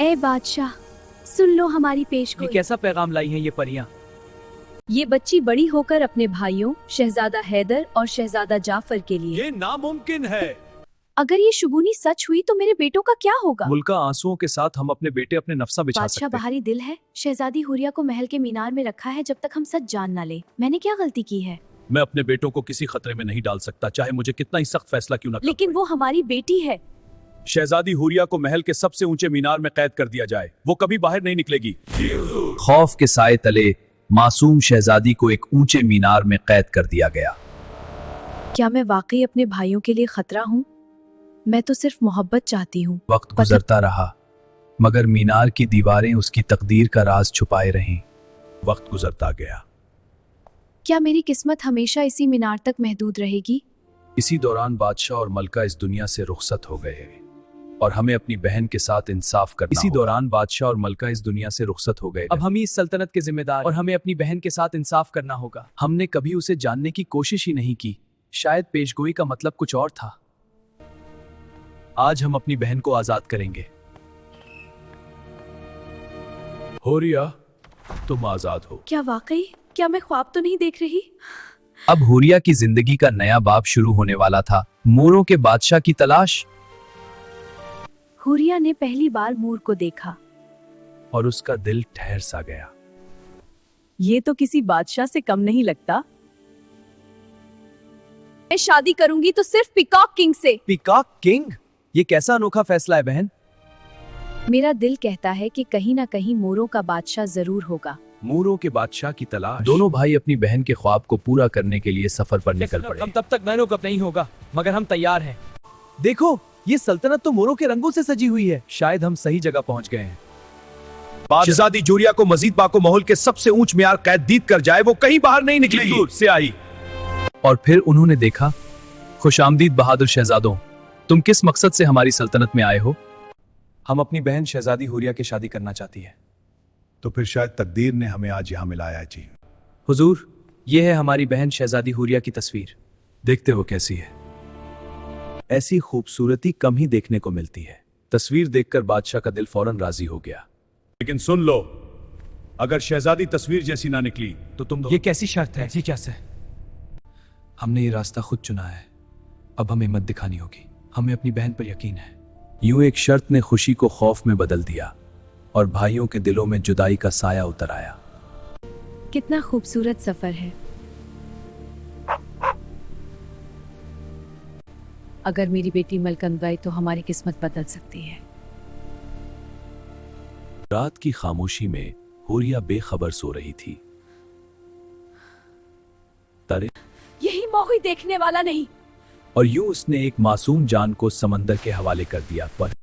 ए बादशाह, सुन लो हमारी ये पेशगोई। कैसा पैगाम लाई हैं ये परियां? ये बच्ची बड़ी होकर अपने भाइयों शहजादा हैदर और शहजादा जाफर के लिए। ये नामुमकिन है। अगर ये शुगुनी सच हुई तो मेरे बेटों का क्या होगा? मुल्का आंसुओं के साथ हम अपने बेटे अपने नफ्सा बिछा बादशाह सकते हैं। बाहरी दिल है। शहजादी हुरिया को महल के मीनार में रखा है जब तक हम सच जान ना ले। मैंने क्या गलती की है? मैं अपने बेटों को किसी खतरे में नहीं डाल सकता, चाहे मुझे कितना ही सख्त फैसला क्यों न करना लेकिन वो हमारी बेटी है। पड़े। शहजादी हुरिया को महल के सबसे ऊंचे मीनार में कैद कर दिया जाए, वो कभी बाहर नहीं निकलेगी। खौफ के साए तले मासूम शहजादी को एक ऊंचे मीनार में कैद कर दिया गया। क्या मैं वाकई अपने भाइयों के लिए खतरा हूँ? मैं तो सिर्फ मोहब्बत चाहती हूँ। वक्त गुजरता रहा मगर मीनार की दीवारें उसकी तकदीर का राज छुपाए रहीं। वक्त गुजरता गया। क्या मेरी किस्मत हमेशा इसी मीनार तक महदूद रहेगी? इसी दौरान बादशाह और मलका इस दुनिया से रुखसत हो गए और हमें अपनी बहन के साथ इंसाफ करना इसी होगा। दौरान बादशाह और मलका इस दुनिया से रुखसत हो गए। अब हम ही इस सल्तनत के जिम्मेदार और हमें अपनी बहन के साथ इंसाफ करना होगा। हमने कभी उसे जानने की कोशिश ही नहीं की। शायद पेशगोई का मतलब कुछ और था। आज हम अपनी बहन को आजाद करेंगे। हुरिया, तुम आजाद हो। क्या वाकई? क्या मैं ख्वाब तो नहीं देख रही? अब हुरिया की जिंदगी का नया बाब शुरू होने वाला था। मोरों के बादशाह की तलाश। हुरिया ने पहली बार मोर को देखा और उसका दिल ठहर सा गया। ये तो किसी बादशाह से कम नहीं लगता। मैं शादी करूंगी तो सिर्फ पीकॉक किंग से। Peacock king? ये कैसा अनोखा फैसला है बहन। मेरा दिल कहता है कि कहीं ना कहीं मोरों का बादशाह जरूर होगा। मोरों के बादशाह की तलाश। दोनों भाई अपनी बहन के ख्वाब को पूरा करने के लिए सफर पर निकल पड़े। हम तब तक बहनों कब नहीं होगा, मगर हम तैयार हैं। देखो, ये सल्तनत तो मोरों के रंगों से सजी हुई है। शायद हम सही जगह पहुंच गए हैं। शहजादी जूरिया को मजीद बाको महल के सबसे ऊंच मियार कैद कर जाए, वो कहीं बाहर नहीं निकलेगी। से आई और फिर उन्होंने देखा। खुशामदीद बहादुर शहजादों, तुम किस मकसद से हमारी सल्तनत में आए हो? हम अपनी बहन शहजादी हुरिया की शादी करना चाहती है। तो फिर शायद तकदीर ने हमें आज यहाँ मिलाया जी। हुजूर, ये है हमारी बहन शहजादी हुरिया की तस्वीर। देखते हो कैसी है? ऐसी खूबसूरती कम ही देखने को मिलती है। तस्वीर देखकर बादशाह का दिल फौरन राजी हो गया। लेकिन सुन लो, अगर शहजादी तस्वीर जैसी ना निकली तो तुम ये कैसी शर्त है जी? कैसे? हमने ये रास्ता खुद चुना है। अब हमें हिम्मत दिखानी होगी। हमें अपनी बहन पर यकीन है। यूं एक शर्त ने खुशी को खौफ में बदल दिया और भाइयों के दिलों में जुदाई का साया उतर आया। कितना खूबसूरत सफर है। अगर मेरी बेटी मलकन गई तो हमारी किस्मत बदल सकती है। रात की खामोशी में हुरिया बेखबर सो रही थी। तारे यही मौका देखने वाला नहीं। और यूं उसने एक मासूम जान को समंदर के हवाले कर दिया। पर